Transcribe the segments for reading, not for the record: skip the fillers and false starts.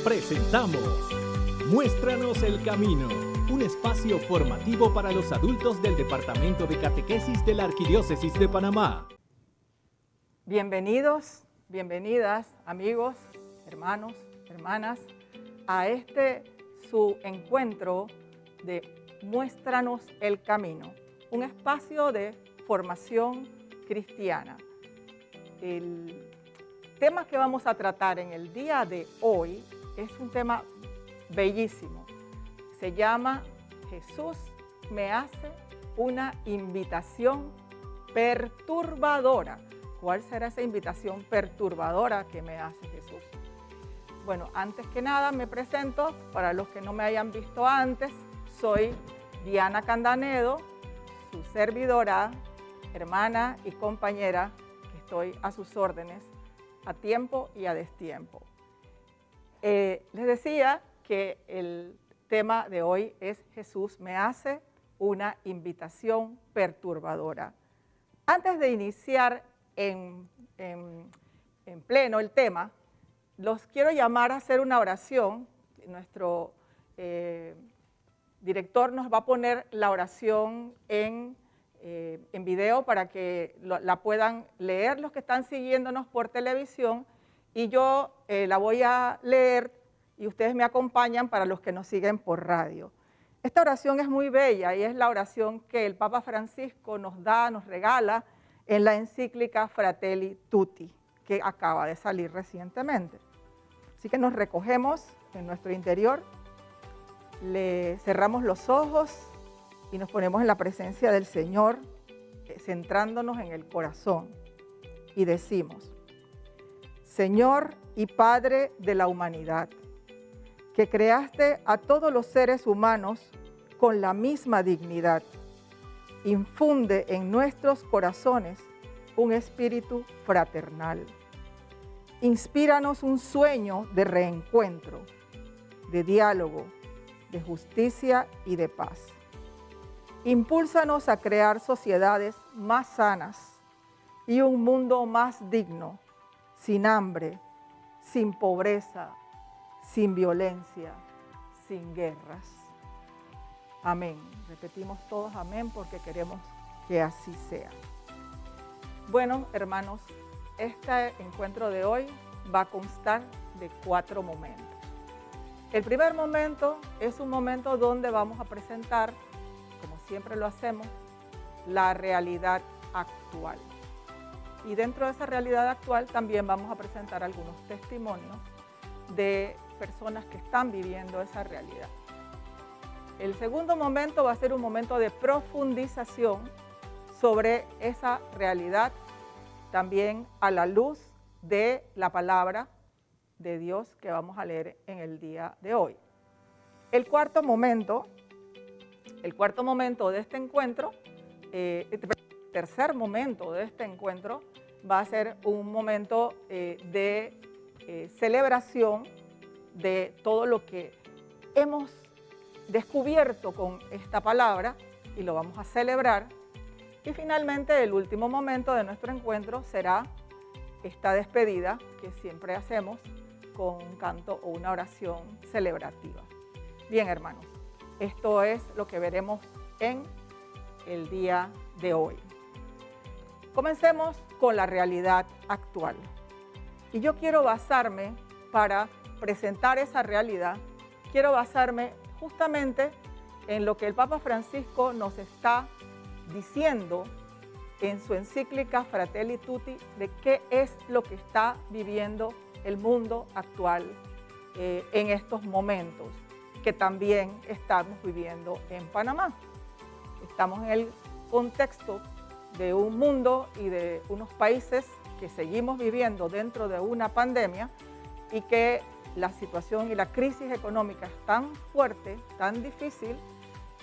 Presentamos Muéstranos el Camino, un espacio formativo para los adultos del Departamento de Catequesis de la Arquidiócesis de Panamá. Bienvenidos, bienvenidas, amigos, hermanos, hermanas, a su encuentro de Muéstranos el Camino, un espacio de formación cristiana. El tema que vamos a tratar en el día de hoy es un tema bellísimo. Se llama Jesús me hace una invitación perturbadora. ¿Cuál será esa invitación perturbadora que me hace Jesús? Bueno, antes que nada me presento, para los que no me hayan visto antes, soy Diana Candanedo, su servidora, hermana y compañera, que estoy a sus órdenes a tiempo y a destiempo. Les decía que el tema de hoy es Jesús me hace una invitación perturbadora. Antes de iniciar en pleno el tema, los quiero llamar a hacer una oración. Nuestro director nos va a poner la oración en video para que la puedan leer los que están siguiéndonos por televisión, y yo la voy a leer y ustedes me acompañan para los que nos siguen por radio. Esta oración es muy bella y es la oración que el Papa Francisco nos regala en la encíclica Fratelli Tutti, que acaba de salir recientemente. Así que nos recogemos en nuestro interior, le cerramos los ojos y nos ponemos en la presencia del Señor, centrándonos en el corazón, y decimos: Señor y Padre de la humanidad, que creaste a todos los seres humanos con la misma dignidad, infunde en nuestros corazones un espíritu fraternal. Inspíranos un sueño de reencuentro, de diálogo, de justicia y de paz. Impúlsanos a crear sociedades más sanas y un mundo más digno, sin hambre, sin pobreza, sin violencia, sin guerras. Amén. Repetimos todos amén porque queremos que así sea. Bueno, hermanos, este encuentro de hoy va a constar de 4 momentos. El primer momento es un momento donde vamos a presentar, como siempre lo hacemos, la realidad actual. Y dentro de esa realidad actual también vamos a presentar algunos testimonios de personas que están viviendo esa realidad. El segundo momento va a ser un momento de profundización sobre esa realidad, también a la luz de la palabra de Dios que vamos a leer en el día de hoy. El cuarto momento de este encuentro, tercer momento de este encuentro, va a ser un momento de celebración de todo lo que hemos descubierto con esta palabra, y lo vamos a celebrar. Y finalmente, el último momento de nuestro encuentro será esta despedida que siempre hacemos con un canto o una oración celebrativa. Bien, hermanos, esto es lo que veremos en el día de hoy. Comencemos con la realidad actual. Y yo quiero basarme, para presentar esa realidad, quiero basarme justamente en lo que el Papa Francisco nos está diciendo en su encíclica Fratelli Tutti, de qué es lo que está viviendo el mundo actual en estos momentos, que también estamos viviendo en Panamá. Estamos en el contexto de un mundo y de unos países que seguimos viviendo dentro de una pandemia, y que la situación y la crisis económica es tan fuerte, tan difícil.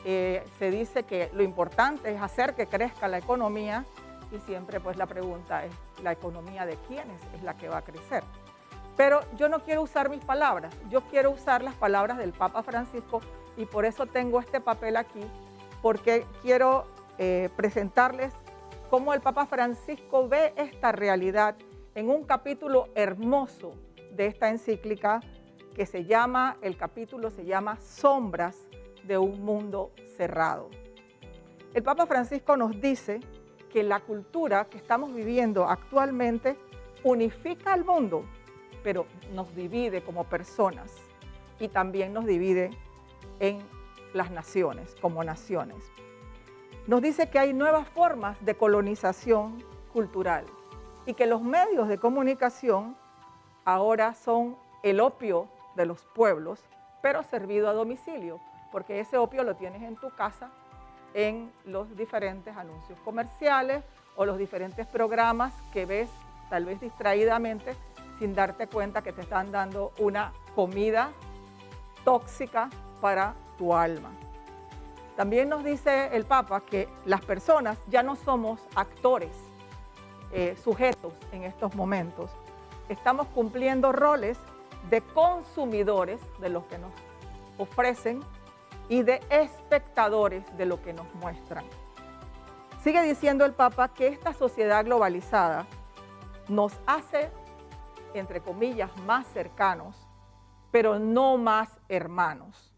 Se dice que lo importante es hacer que crezca la economía, y siempre pues la pregunta es: ¿la economía de quiénes es la que va a crecer? Pero yo no quiero usar mis palabras, yo quiero usar las palabras del Papa Francisco, y por eso tengo este papel aquí, porque quiero presentarles cómo el Papa Francisco ve esta realidad en un capítulo hermoso de esta encíclica que el capítulo se llama Sombras de un mundo cerrado. El Papa Francisco nos dice que la cultura que estamos viviendo actualmente unifica al mundo, pero nos divide como personas y también nos divide en las naciones, como naciones. Nos dice que hay nuevas formas de colonización cultural y que los medios de comunicación ahora son el opio de los pueblos, pero servido a domicilio, porque ese opio lo tienes en tu casa, en los diferentes anuncios comerciales o los diferentes programas que ves tal vez distraídamente sin darte cuenta que te están dando una comida tóxica para tu alma. También nos dice el Papa que las personas ya no somos actores, sujetos en estos momentos. Estamos cumpliendo roles de consumidores de lo que nos ofrecen y de espectadores de lo que nos muestran. Sigue diciendo el Papa que esta sociedad globalizada nos hace, entre comillas, más cercanos, pero no más hermanos.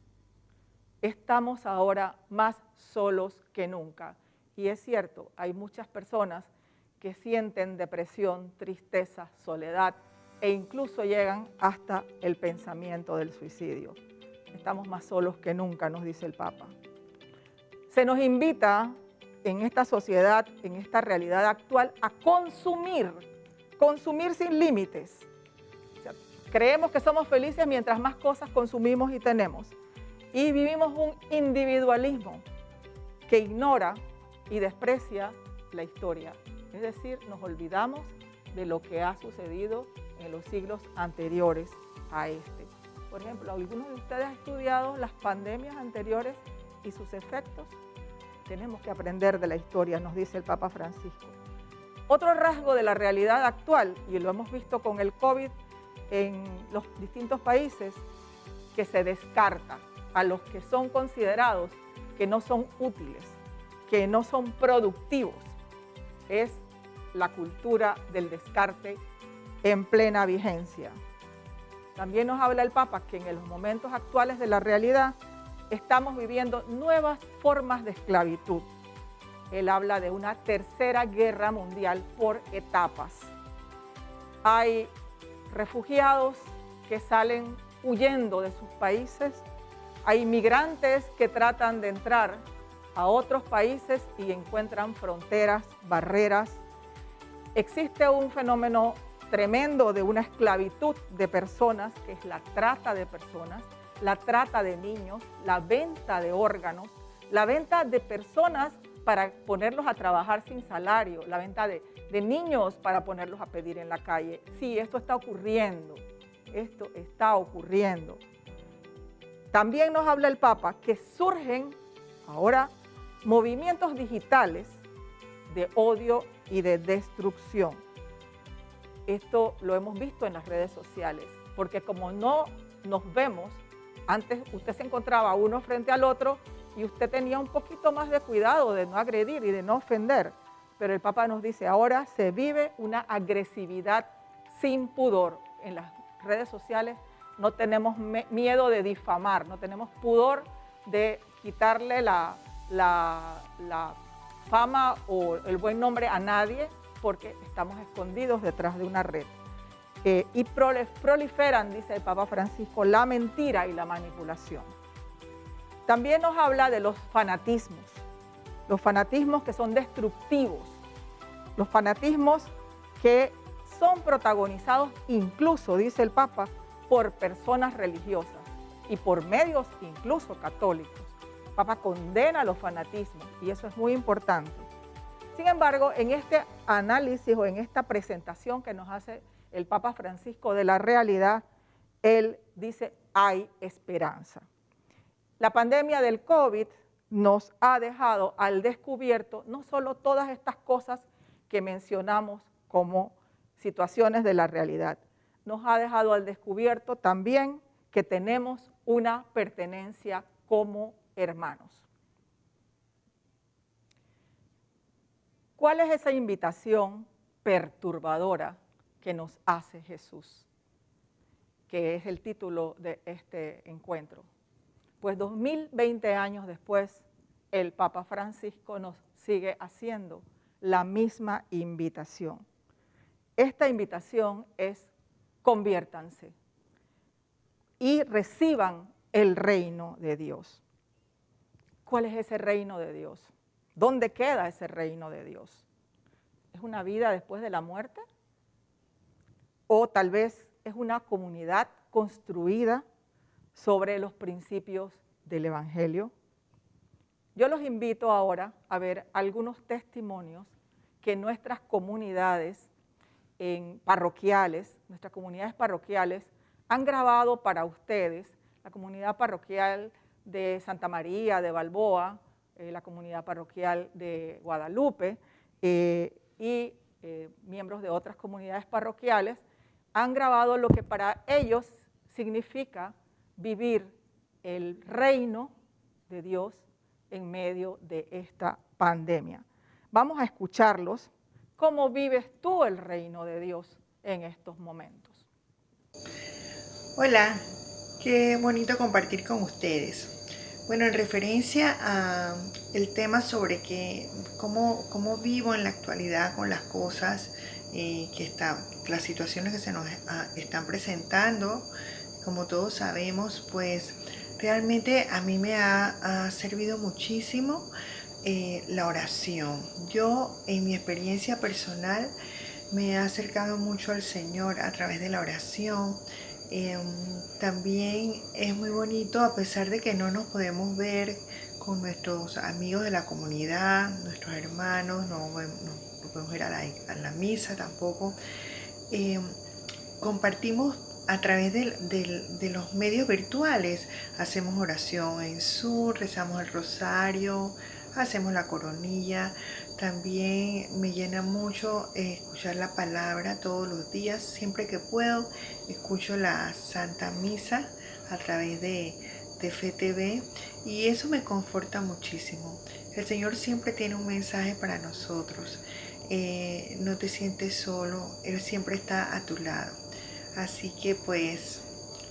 Estamos ahora más solos que nunca. Y es cierto, hay muchas personas que sienten depresión, tristeza, soledad e incluso llegan hasta el pensamiento del suicidio. Estamos más solos que nunca, nos dice el Papa. Se nos invita en esta sociedad, en esta realidad actual, a consumir sin límites. O sea, creemos que somos felices mientras más cosas consumimos y tenemos. Y vivimos un individualismo que ignora y desprecia la historia. Es decir, nos olvidamos de lo que ha sucedido en los siglos anteriores a este. Por ejemplo, ¿algunos de ustedes han estudiado las pandemias anteriores y sus efectos? Tenemos que aprender de la historia, nos dice el Papa Francisco. Otro rasgo de la realidad actual, y lo hemos visto con el COVID en los distintos países, que se descarta a los que son considerados que no son útiles, que no son productivos. Es la cultura del descarte en plena vigencia. También nos habla el Papa que en los momentos actuales de la realidad estamos viviendo nuevas formas de esclavitud. Él habla de una tercera guerra mundial por etapas. Hay refugiados que salen huyendo de sus países, hay inmigrantes que tratan de entrar a otros países y encuentran fronteras, barreras. Existe un fenómeno tremendo de una esclavitud de personas, que es la trata de personas, la trata de niños, la venta de órganos, la venta de personas para ponerlos a trabajar sin salario, la venta de niños para ponerlos a pedir en la calle. Sí, esto está ocurriendo, esto está ocurriendo. También nos habla el Papa que surgen ahora movimientos digitales de odio y de destrucción. Esto lo hemos visto en las redes sociales, porque como no nos vemos, antes usted se encontraba uno frente al otro y usted tenía un poquito más de cuidado de no agredir y de no ofender. Pero el Papa nos dice, ahora se vive una agresividad sin pudor. En las redes sociales no tenemos miedo de difamar, no tenemos pudor de quitarle la fama o el buen nombre a nadie, porque estamos escondidos detrás de una red. Y proliferan, dice el Papa Francisco, la mentira y la manipulación. También nos habla de los fanatismos que son destructivos, los fanatismos que son protagonizados incluso, dice el Papa, por personas religiosas y por medios incluso católicos. El Papa condena los fanatismos y eso es muy importante. Sin embargo, en este análisis o en esta presentación que nos hace el Papa Francisco de la realidad, él dice, hay esperanza. La pandemia del COVID nos ha dejado al descubierto no solo todas estas cosas que mencionamos como situaciones de la realidad, nos ha dejado al descubierto también que tenemos una pertenencia como hermanos. ¿Cuál es esa invitación perturbadora que nos hace Jesús? que es el título de este encuentro. Pues 2020 años después, el Papa Francisco nos sigue haciendo la misma invitación. Esta invitación es: conviértanse y reciban el reino de Dios. ¿Cuál es ese reino de Dios? ¿Dónde queda ese reino de Dios? ¿Es una vida después de la muerte? ¿O tal vez es una comunidad construida sobre los principios del Evangelio? Yo los invito ahora a ver algunos testimonios que nuestras comunidades parroquiales, nuestras comunidades parroquiales han grabado para ustedes. La comunidad parroquial de Santa María de Balboa, la comunidad parroquial de Guadalupe y miembros de otras comunidades parroquiales han grabado lo que para ellos significa vivir el reino de Dios en medio de esta pandemia. Vamos a escucharlos. ¿Cómo vives tú el reino de Dios en estos momentos? Hola, qué bonito compartir con ustedes. Bueno, en referencia a el tema sobre cómo vivo en la actualidad con las cosas, las situaciones que se nos están presentando, como todos sabemos, pues realmente a mí me ha servido muchísimo la oración. Yo, en mi experiencia personal, me he acercado mucho al Señor a través de la oración. También es muy bonito, a pesar de que no nos podemos ver con nuestros amigos de la comunidad, nuestros hermanos, no podemos ir a la misa tampoco. Compartimos a través de los medios virtuales, hacemos oración en Zoom, rezamos el rosario, hacemos la coronilla. También me llena mucho escuchar la palabra todos los días. Siempre que puedo, escucho la Santa Misa a través de FTV y eso me conforta muchísimo. El Señor siempre tiene un mensaje para nosotros. No te sientes solo, Él siempre está a tu lado. Así que pues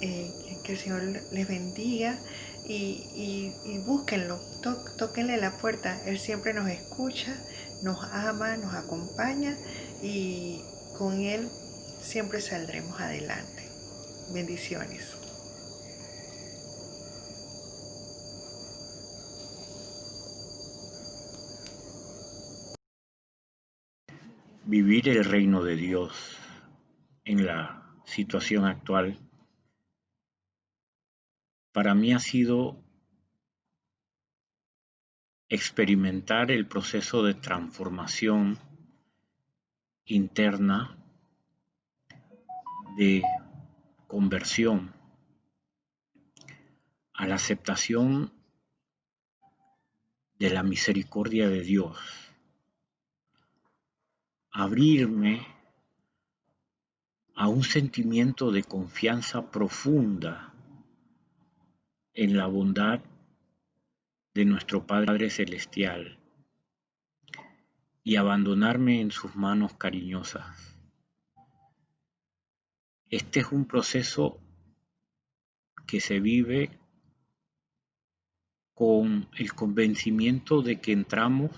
que el Señor les bendiga y búsquenlo, tóquenle la puerta. Él siempre nos escucha, nos ama, nos acompaña y con Él siempre saldremos adelante. Bendiciones. Vivir el reino de Dios en la situación actual para mí ha sido experimentar el proceso de transformación interna, de conversión a la aceptación de la misericordia de Dios, abrirme a un sentimiento de confianza profunda en la bondad de nuestro Padre Celestial y abandonarme en sus manos cariñosas. Este es un proceso que se vive con el convencimiento de que entramos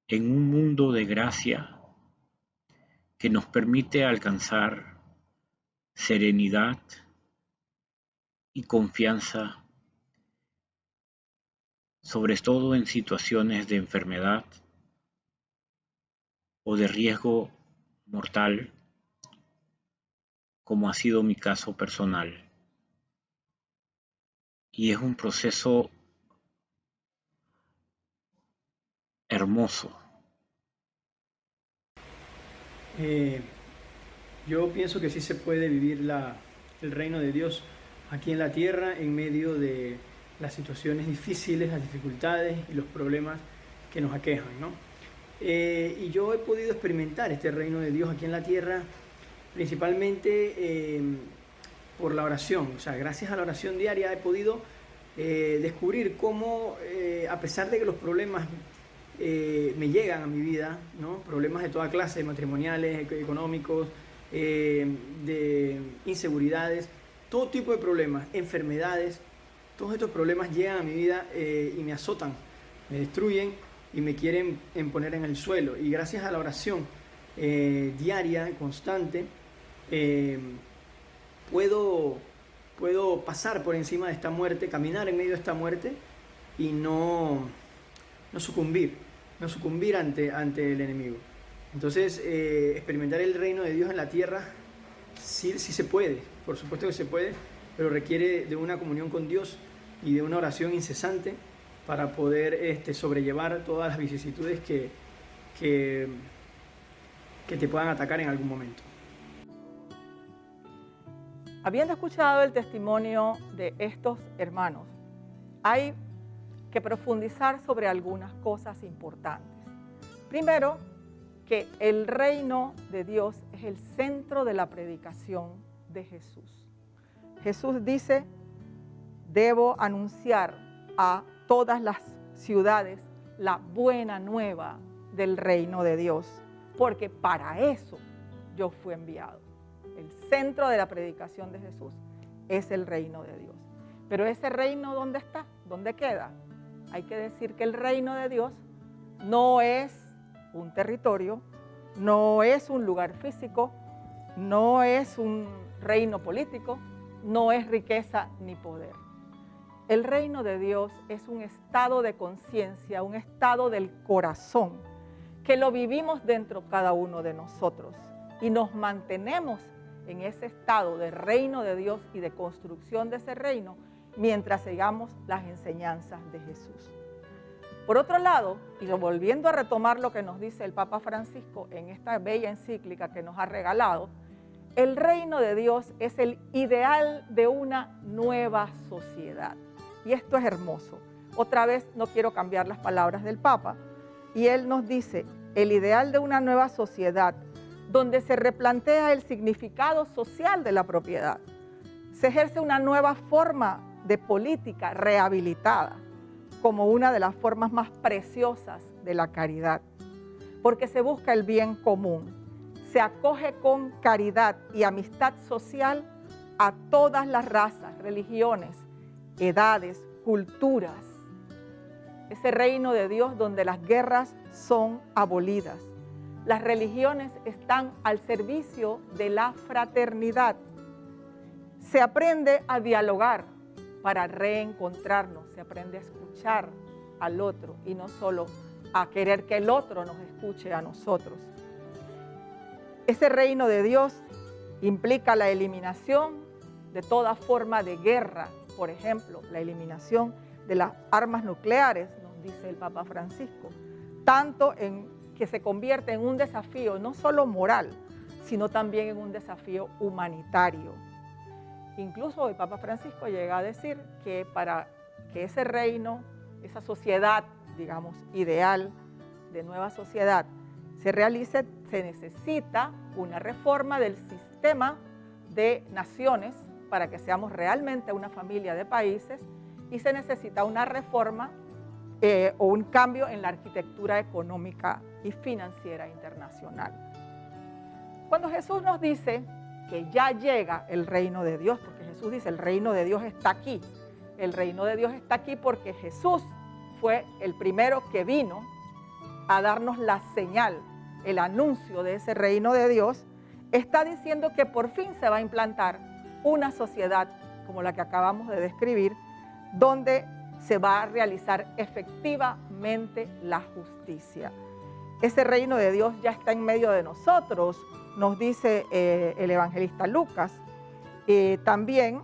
en un mundo de gracia que nos permite alcanzar serenidad y confianza, sobre todo en situaciones de enfermedad o de riesgo mortal, como ha sido mi caso personal. Y es un proceso hermoso. Yo pienso que sí se puede vivir el reino de Dios aquí en la tierra en medio de las situaciones difíciles, las dificultades y los problemas que nos aquejan, ¿no? Y yo he podido experimentar este reino de Dios aquí en la tierra principalmente por la oración. O sea, gracias a la oración diaria he podido descubrir cómo, a pesar de que los problemas me llegan a mi vida, ¿no? Problemas de toda clase, matrimoniales, económicos, de inseguridades, todo tipo de problemas, enfermedades. Todos estos problemas llegan a mi vida y me azotan, me destruyen y me quieren poner en el suelo. Y gracias a la oración diaria, constante, puedo pasar por encima de esta muerte, caminar en medio de esta muerte y no sucumbir ante el enemigo. Entonces, experimentar el reino de Dios en la tierra sí se puede, por supuesto que se puede, pero requiere de una comunión con Dios y de una oración incesante para poder sobrellevar todas las vicisitudes que te puedan atacar en algún momento. Habiendo escuchado el testimonio de estos hermanos, hay que profundizar sobre algunas cosas importantes. Primero, que el reino de Dios es el centro de la predicación de Jesús. Jesús dice, debo anunciar a todas las ciudades la buena nueva del reino de Dios, porque para eso yo fui enviado. El centro de la predicación de Jesús es el reino de Dios. Pero ese reino, ¿dónde está? ¿Dónde queda? Hay que decir que el reino de Dios no es un territorio, no es un lugar físico, no es un reino político, no es riqueza ni poder. El reino de Dios es un estado de conciencia, un estado del corazón, que lo vivimos dentro cada uno de nosotros y nos mantenemos en ese estado de reino de Dios y de construcción de ese reino mientras sigamos las enseñanzas de Jesús. Por otro lado, y volviendo a retomar lo que nos dice el Papa Francisco en esta bella encíclica que nos ha regalado, el reino de Dios es el ideal de una nueva sociedad. Y esto es hermoso. Otra vez no quiero cambiar las palabras del Papa. Y él nos dice, el ideal de una nueva sociedad donde se replantea el significado social de la propiedad. Se ejerce una nueva forma de política rehabilitada como una de las formas más preciosas de la caridad, porque se busca el bien común, se acoge con caridad y amistad social a todas las razas, religiones, edades, culturas. Ese reino de Dios donde las guerras son abolidas, las religiones están al servicio de la fraternidad. Se aprende a dialogar para reencontrarnos, se aprende a escuchar al otro y no solo a querer que el otro nos escuche a nosotros. Ese reino de Dios implica la eliminación de toda forma de guerra, por ejemplo, la eliminación de las armas nucleares, nos dice el Papa Francisco, tanto en que se convierte en un desafío no solo moral, sino también en un desafío humanitario. Incluso el Papa Francisco llega a decir que para que ese reino, esa sociedad, digamos, ideal de nueva sociedad, se realice, se necesita una reforma del sistema de naciones para que seamos realmente una familia de países y se necesita una reforma o un cambio en la arquitectura económica y financiera internacional. Cuando Jesús nos dice que ya llega el reino de Dios, porque Jesús dice el reino de Dios está aquí. El reino de Dios está aquí porque Jesús fue el primero que vino a darnos la señal, el anuncio de ese reino de Dios. Está diciendo que por fin se va a implantar una sociedad como la que acabamos de describir, donde se va a realizar efectivamente la justicia. Ese reino de Dios ya está en medio de nosotros, nos dice el evangelista Lucas. También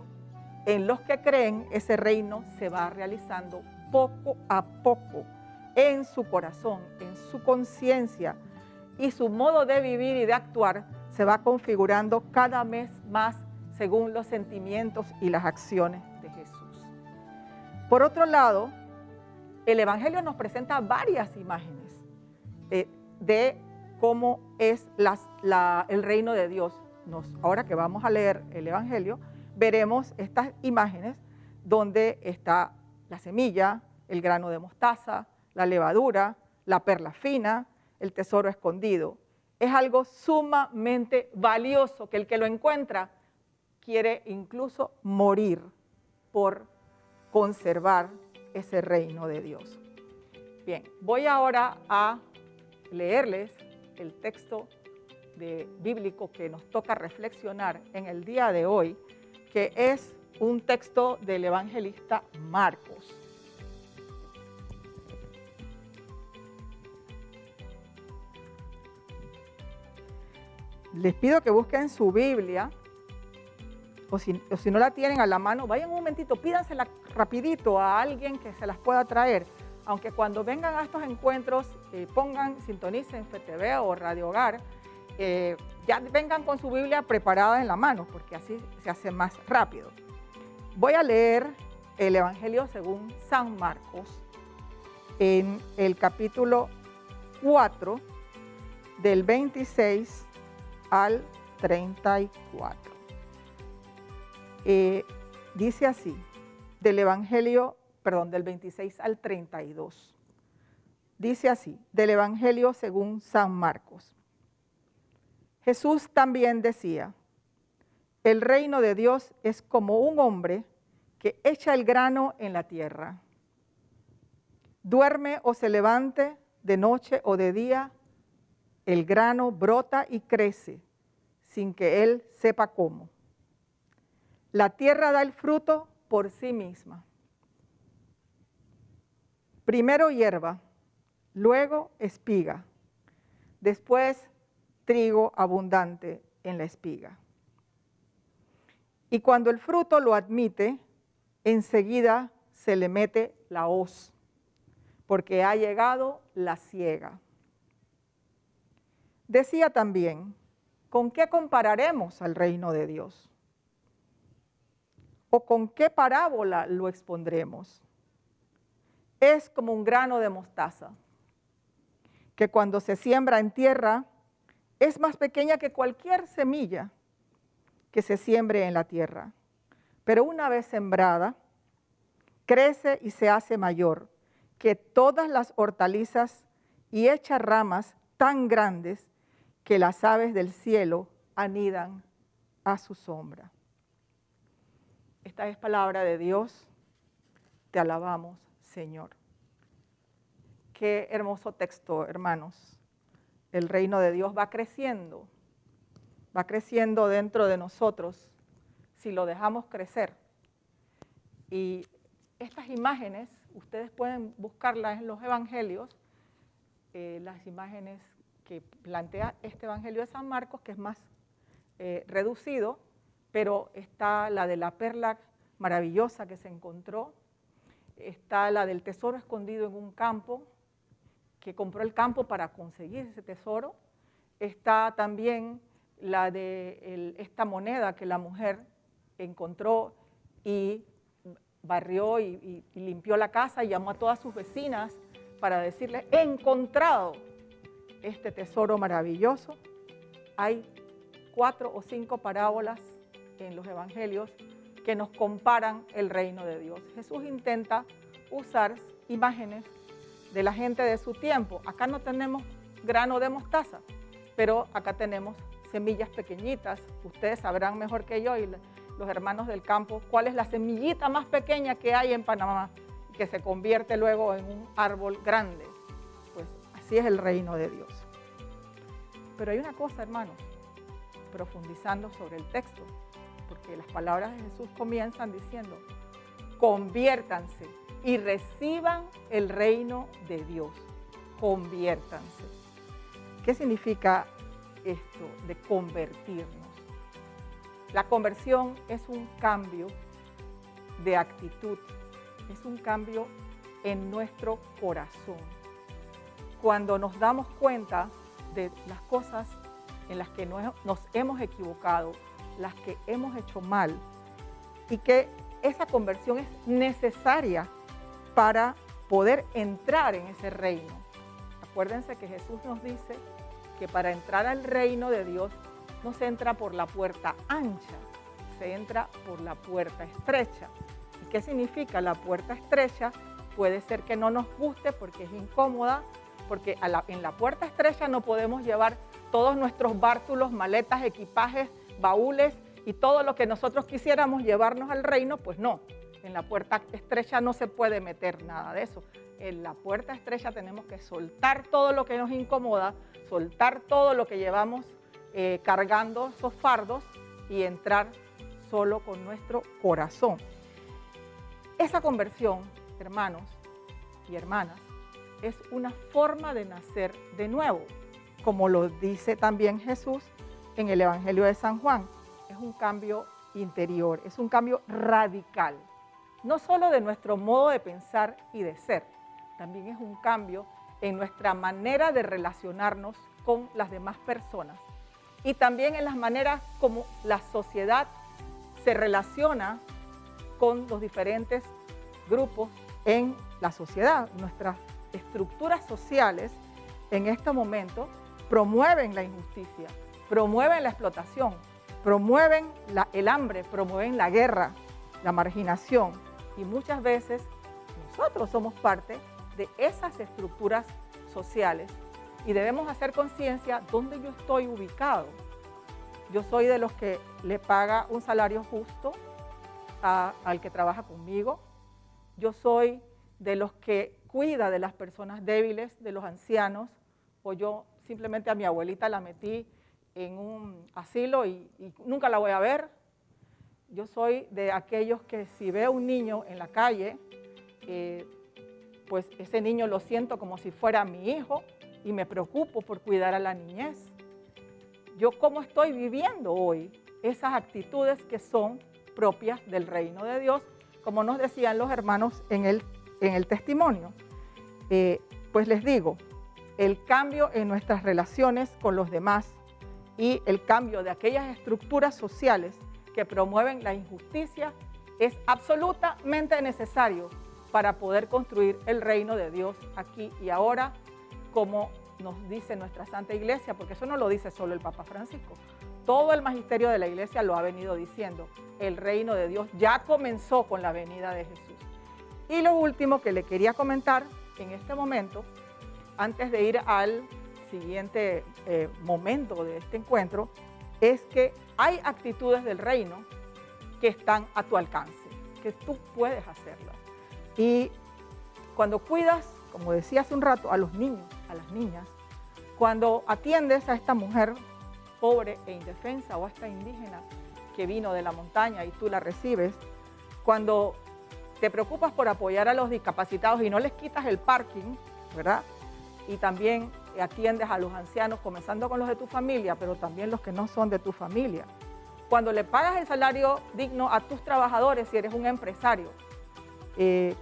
en los que creen, ese reino se va realizando poco a poco en su corazón, en su conciencia, y su modo de vivir y de actuar se va configurando cada vez más según los sentimientos y las acciones de Jesús. Por otro lado, el Evangelio nos presenta varias imágenes de cómo es el reino de Dios. Ahora que vamos a leer el Evangelio, veremos estas imágenes donde está la semilla, el grano de mostaza, la levadura, la perla fina, el tesoro escondido. Es algo sumamente valioso que el que lo encuentra quiere incluso morir por conservar ese reino de Dios. Bien, voy ahora a leerles el texto bíblico que nos toca reflexionar en el día de hoy, que es un texto del evangelista Marcos. Les pido que busquen su Biblia, o si no la tienen a la mano, vayan un momentito, pídansela rapidito a alguien que se las pueda traer. Aunque cuando vengan a estos encuentros, sintonicen FTV o Radio Hogar, ya vengan con su Biblia preparada en la mano, porque así se hace más rápido. Voy a leer el Evangelio según San Marcos, en el capítulo 4, del 26 al 34. Dice así, del 26 al 32. Dice así, del Evangelio según San Marcos. Jesús también decía, el reino de Dios es como un hombre que echa el grano en la tierra. Duerme o se levante, de noche o de día, el grano brota y crece, sin que él sepa cómo. La tierra da el fruto por sí misma. Primero hierba, luego espiga, después trigo abundante en la espiga. Y cuando el fruto lo admite, enseguida se le mete la hoz, porque ha llegado la siega. Decía también, ¿con qué compararemos al reino de Dios? ¿O con qué parábola lo expondremos? Es como un grano de mostaza, que cuando se siembra en tierra, es más pequeña que cualquier semilla que se siembre en la tierra. Pero una vez sembrada, crece y se hace mayor que todas las hortalizas y echa ramas tan grandes que las aves del cielo anidan a su sombra. Esta es palabra de Dios. Te alabamos, Señor. Qué hermoso texto, hermanos. El reino de Dios va creciendo dentro de nosotros si lo dejamos crecer. Y estas imágenes, ustedes pueden buscarlas en los evangelios, las imágenes que plantea este evangelio de San Marcos, que es más reducido, pero está la de la perla maravillosa que se encontró, está la del tesoro escondido en un campo, que compró el campo para conseguir ese tesoro, está también la de esta moneda que la mujer encontró y barrió y limpió la casa y llamó a todas sus vecinas para decirles, he encontrado este tesoro maravilloso. Hay 4 o 5 parábolas en los evangelios que nos comparan el reino de Dios. Jesús intenta usar imágenes de la gente de su tiempo. Acá no tenemos grano de mostaza, pero acá tenemos semillas pequeñitas. Ustedes sabrán mejor que yo y los hermanos del campo cuál es la semillita más pequeña que hay en Panamá, que se convierte luego en un árbol grande. Pues así es el reino de Dios. Pero hay una cosa, hermanos, profundizando sobre el texto, porque las palabras de Jesús comienzan diciendo, conviértanse y reciban el reino de Dios. Conviértanse. ¿Qué significa esto de convertirnos? La conversión es un cambio de actitud, es un cambio en nuestro corazón. Cuando nos damos cuenta de las cosas en las que nos hemos equivocado, las que hemos hecho mal, y que esa conversión es necesaria para poder entrar en ese reino. Acuérdense que Jesús nos dice que para entrar al reino de Dios no se entra por la puerta ancha, se entra por la puerta estrecha. ¿Y qué significa la puerta estrecha? Puede ser que no nos guste porque es incómoda, porque en la puerta estrecha no podemos llevar todos nuestros bártulos, maletas, equipajes, baúles Y todo lo que nosotros quisiéramos llevarnos al reino, pues no. En la puerta estrecha no se puede meter nada de eso. En la puerta estrecha tenemos que soltar todo lo que nos incomoda, soltar todo lo que llevamos cargando esos fardos y entrar solo con nuestro corazón. Esa conversión, hermanos y hermanas, es una forma de nacer de nuevo, como lo dice también Jesús en el Evangelio de San Juan. Es un cambio interior, es un cambio radical, no solo de nuestro modo de pensar y de ser, también es un cambio en nuestra manera de relacionarnos con las demás personas y también en las maneras como la sociedad se relaciona con los diferentes grupos en la sociedad. Nuestras estructuras sociales en este momento promueven la injusticia, promueven la explotación, promueven el hambre, promueven la guerra, la marginación. Y muchas veces nosotros somos parte de esas estructuras sociales y debemos hacer conciencia dónde yo estoy ubicado. Yo soy de los que le paga un salario justo al que trabaja conmigo. Yo soy de los que cuida de las personas débiles, de los ancianos, o yo simplemente a mi abuelita la metí en un asilo y nunca la voy a ver. Yo soy de aquellos que si veo un niño en la calle, pues ese niño lo siento como si fuera mi hijo y me preocupo por cuidar a la niñez. Yo cómo estoy viviendo hoy esas actitudes que son propias del reino de Dios, como nos decían los hermanos en el testimonio. Pues les digo, el cambio en nuestras relaciones con los demás y el cambio de aquellas estructuras sociales que promueven la injusticia es absolutamente necesario para poder construir el reino de Dios aquí y ahora, como nos dice nuestra Santa Iglesia, porque eso no lo dice solo el Papa Francisco. Todo el magisterio de la Iglesia lo ha venido diciendo. El reino de Dios ya comenzó con la venida de Jesús. Y lo último que le quería comentar en este momento, antes de ir al siguiente momento de este encuentro, es que hay actitudes del reino que están a tu alcance, que tú puedes hacerlas. Y cuando cuidas, como decía hace un rato, a los niños, a las niñas, cuando atiendes a esta mujer pobre e indefensa o a esta indígena que vino de la montaña y tú la recibes, cuando te preocupas por apoyar a los discapacitados y no les quitas el parking, ¿verdad? Y también atiendes a los ancianos, comenzando con los de tu familia, pero también los que no son de tu familia. Cuando le pagas el salario digno a tus trabajadores, si eres un empresario,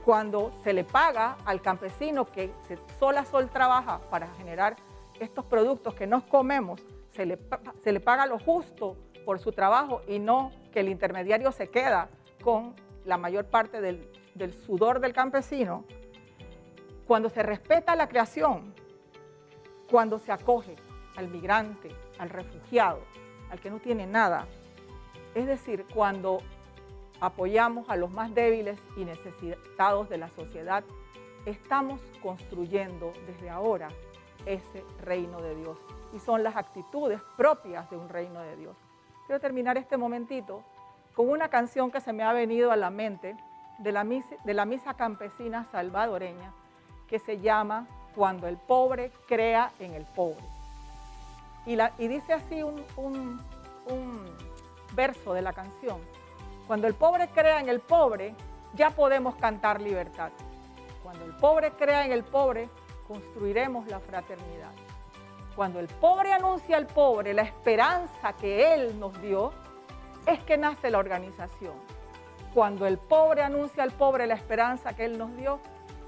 cuando se le paga al campesino que sol a sol trabaja para generar estos productos que nos comemos, se le paga lo justo por su trabajo y no que el intermediario se queda con la mayor parte del sudor del campesino. Cuando se respeta la creación, cuando se acoge al migrante, al refugiado, al que no tiene nada, es decir, cuando apoyamos a los más débiles y necesitados de la sociedad, estamos construyendo desde ahora ese reino de Dios. Y son las actitudes propias de un reino de Dios. Quiero terminar este momentito con una canción que se me ha venido a la mente de la misa campesina salvadoreña, que se llama Cuando el pobre crea en el pobre. Y dice así un verso de la canción: cuando el pobre crea en el pobre, ya podemos cantar libertad. Cuando el pobre crea en el pobre, construiremos la fraternidad. Cuando el pobre anuncia al pobre la esperanza que él nos dio, es que nace la organización. Cuando el pobre anuncia al pobre la esperanza que él nos dio,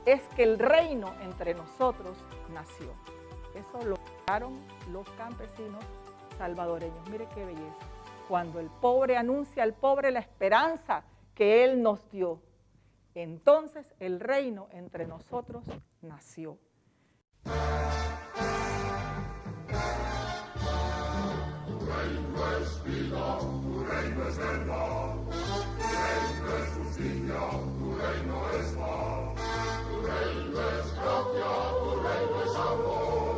es que el reino entre nosotros nació. Eso lo lograron los campesinos salvadoreños. Mire qué belleza. Cuando el pobre anuncia al pobre la esperanza que él nos dio, entonces el reino entre nosotros nació. Tu reino es vida, tu reino es verdad, tu reino es justicia, tu reino es paz, tu reino es gracia, tu reino es amor.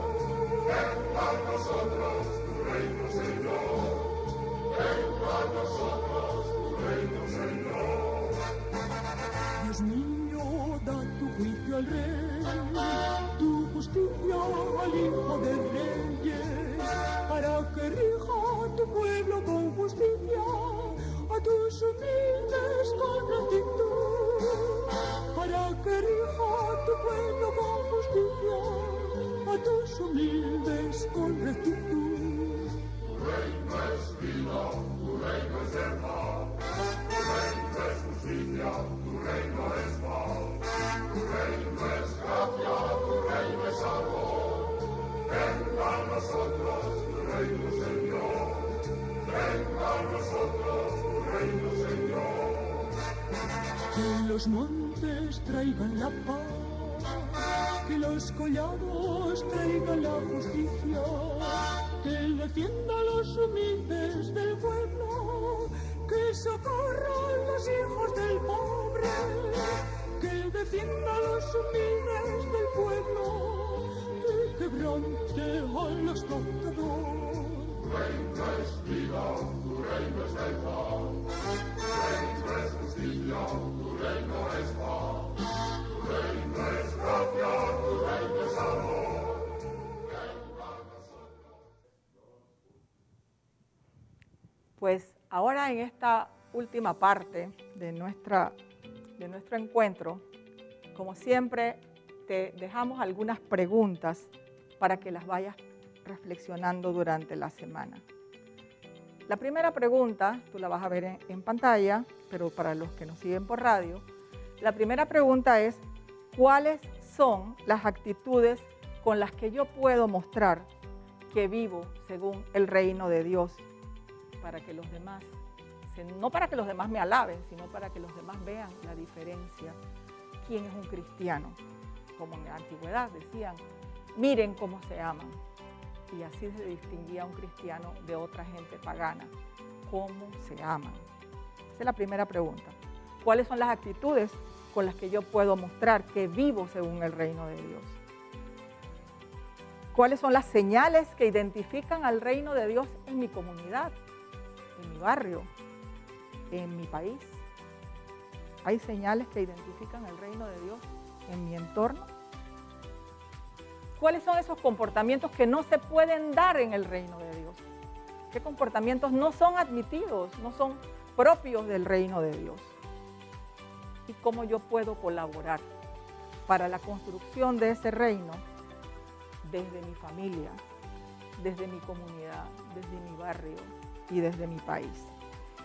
Venga a nosotros, tu reino Señor, venga a nosotros. humildes con rectitud, para que rija tu pueblo con justicia, a tus humildes con rectitud. Tu reino es vida, tu reino es verdad, tu reino es justicia, tu reino es paz, tu reino es gracia, tu reino es amor. Venga a nosotros tu reino, Señor. Venga a nosotros tu reino, Señor. Que los montes traigan la paz, que los collados traigan la justicia, que defienda a los humildes del pueblo, que socorra a los hijos del pobre, que defienda a los humildes del pueblo, que quebrante al explotador. Tu reino es vida, tu reino es verdad, tu reino es justicia, tu reino es paz, tu reino es gracia, tu reino es amor. Venga a nosotros. Pues ahora en esta última parte de nuestro encuentro, como siempre, te dejamos algunas preguntas para que las vayas reflexionando durante la semana. La primera pregunta, tú la vas a ver en pantalla, pero para los que nos siguen por radio, la primera pregunta es, ¿cuáles son las actitudes con las que yo puedo mostrar que vivo según el reino de Dios? Para que los demás, no para que los demás me alaben, sino para que los demás vean la diferencia. ¿Quién es un cristiano? Como en la antigüedad decían, miren cómo se aman. Y así se distinguía un cristiano de otra gente pagana. ¿Cómo se aman? Esa es la primera pregunta. ¿Cuáles son las actitudes con las que yo puedo mostrar que vivo según el reino de Dios? ¿Cuáles son las señales que identifican al reino de Dios en mi comunidad, en mi barrio, en mi país? ¿Hay señales que identifican el reino de Dios en mi entorno? ¿Cuáles son esos comportamientos que no se pueden dar en el reino de Dios? ¿Qué comportamientos no son admitidos, no son propios del reino de Dios? ¿Y cómo yo puedo colaborar para la construcción de ese reino desde mi familia, desde mi comunidad, desde mi barrio y desde mi país?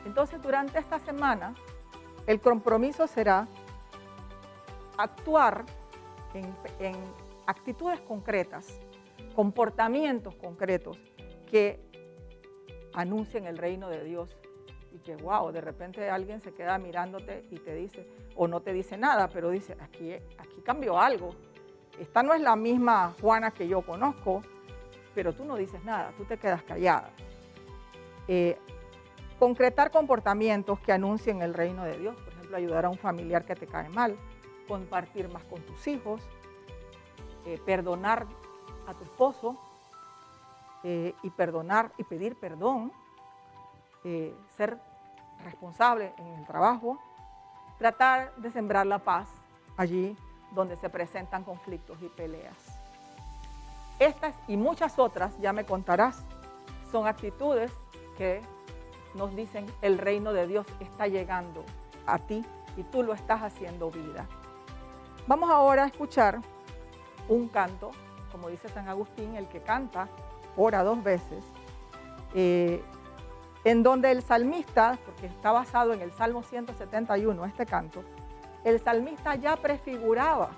Entonces, durante esta semana, el compromiso será actuar en actitudes concretas, comportamientos concretos que anuncien el reino de Dios y que, wow, de repente alguien se queda mirándote y te dice, o no te dice nada, pero dice, aquí cambió algo. Esta no es la misma Juana que yo conozco, pero tú no dices nada, tú te quedas callada. Concretar comportamientos que anuncien el reino de Dios, por ejemplo, ayudar a un familiar que te cae mal, compartir más con tus hijos, perdonar a tu esposo y perdonar y pedir perdón, ser responsable en el trabajo, tratar de sembrar la paz allí donde se presentan conflictos y peleas. Estas y muchas otras, ya me contarás, son actitudes que nos dicen el reino de Dios está llegando a ti y tú lo estás haciendo vida. Vamos ahora a escuchar un canto, como dice San Agustín, el que canta ora dos veces, en donde el salmista, porque está basado en el Salmo 171, este canto, el salmista ya prefiguraba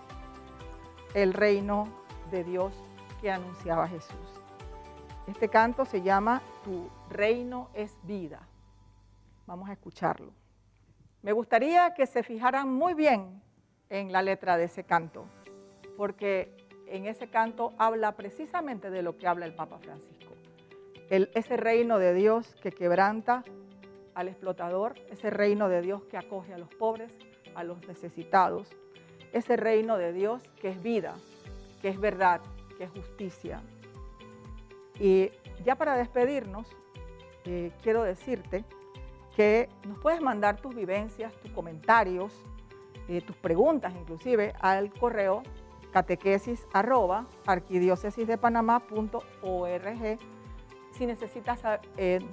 el reino de Dios que anunciaba Jesús. Este canto se llama Tu reino es vida. Vamos a escucharlo. Me gustaría que se fijaran muy bien en la letra de ese canto, porque en ese canto habla precisamente de lo que habla el Papa Francisco. Ese reino de Dios que quebranta al explotador, ese reino de Dios que acoge a los pobres, a los necesitados, ese reino de Dios que es vida, que es verdad, que es justicia. Y ya para despedirnos, quiero decirte que nos puedes mandar tus vivencias, tus comentarios, tus preguntas inclusive al correo catequesis@arquidiocesisdepanamá.org. Si necesitas,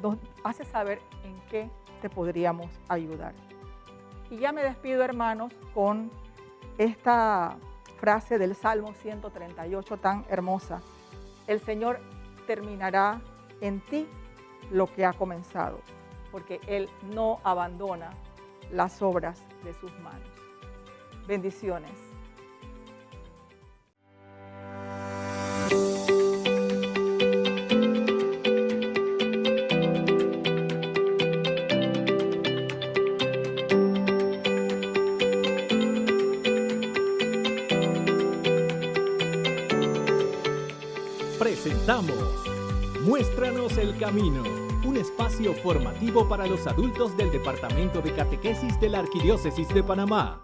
nos haces saber en qué te podríamos ayudar. Y ya me despido, hermanos, con esta frase del Salmo 138 tan hermosa. El Señor terminará en ti lo que ha comenzado, porque Él no abandona las obras de sus manos. Bendiciones. Presentamos Muéstranos el Camino, un espacio formativo para los adultos del Departamento de Catequesis de la Arquidiócesis de Panamá.